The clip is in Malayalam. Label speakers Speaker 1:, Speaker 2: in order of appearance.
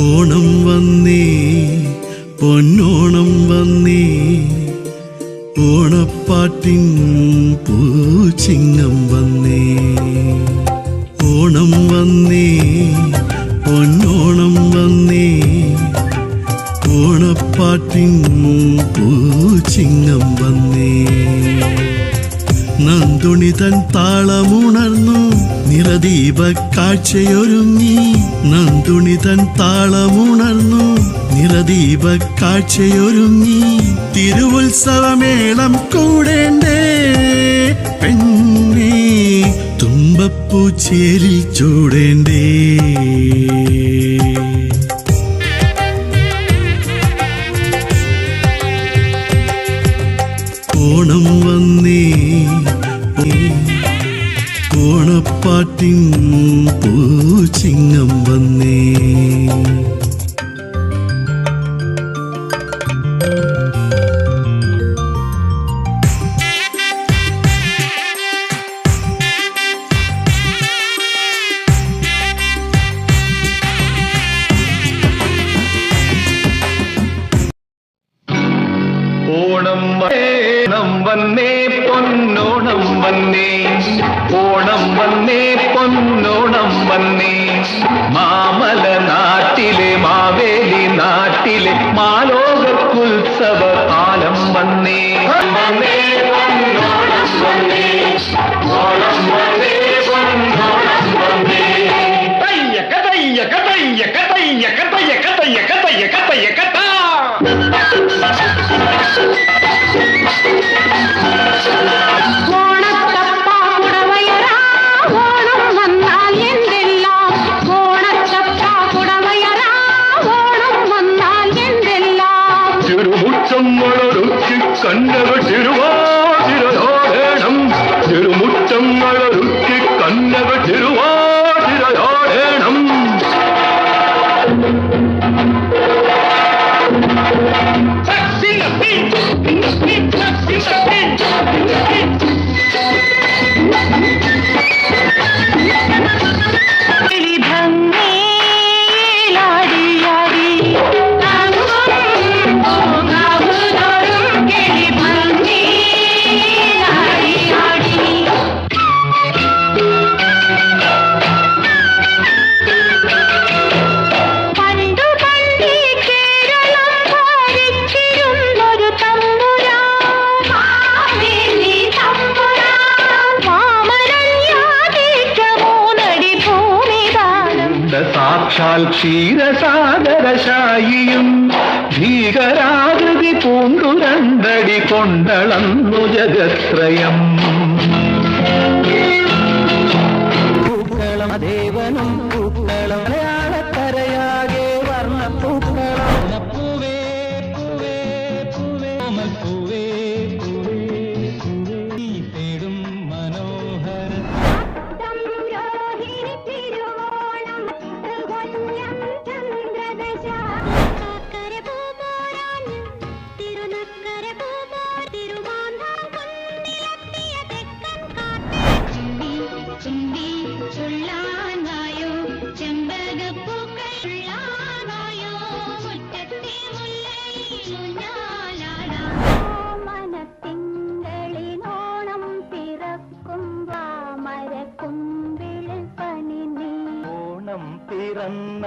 Speaker 1: ഓണം വന്നേ പൊന്നോണം വന്നേ ഓണപ്പാട്ടിൻ പൂച്ചിങ്ങം വന്നേ. ഓണം വന്നേ പൊന്നോണം വന്നേ ഓണപ്പാട്ടിൻ പൂച്ചിങ്ങം വന്നേ. നന്ദുണി തൻ താളമുണർന്നു നിറദീപ കാഴ്ചയൊരുങ്ങി. നന്ദുണി തൻ താളമുണർന്നു നിറദീപ കാഴ്ചയൊരുങ്ങി. തിരുവുത്സവമേളം കൂടേണ്ടേ പെണ്ണേ തുമ്പപ്പൂച്ചേരിൽ ചൂടേണ്ടേ. ഓണം വന്നേ ഓണപ്പാട്ടിൻ പൂച്ചിങ്ങം വന്നേ.
Speaker 2: ഓണം വന്നേ പൊന്നോണം വന്നേ ഓണം വന്നേ പൊന്നോണം വന്നേ. മാമല നാട്ടിലെ മാവേലി നാട്ടിലെ മാലോകർക്കുത്സവ കാലം വന്നേ. വന്നേ പൊന്നോണം വന്നേ ഓണം വന്നേ പൊന്നോണം വന്നേ. തയ്യക്ക തയ്യക്ക തയ്യക്ക തയ്യക്ക തയ്യക്ക തയ്യക്ക തയ്യക്ക തയ്യക്ക. തിരുമുറ്റങ്ങളൊരുക്കി കന്നകൾ തിരുവാതിരയാടേണം. തിരുമുറ്റങ്ങളൊരുക്കി കന്നകൾ തിരുവാതിരയാടേണം. സാക്ഷാൽ ക്ഷീരസാഗരശായിയും ഭീകരാകൃതി പൂണ്ടു രണ്ടടി കൊണ്ടളന്നു ജഗത്രയം. പൂക്കളം ദേവനും പൂക്കളം മലയാളക്കരയാകെ വർണ്ണപ്പൂക്കളം. പൂവേ പൂവേ പൂവേ പൂവേ പൂവേ നീ തേടും മനോഹര പിറന്ന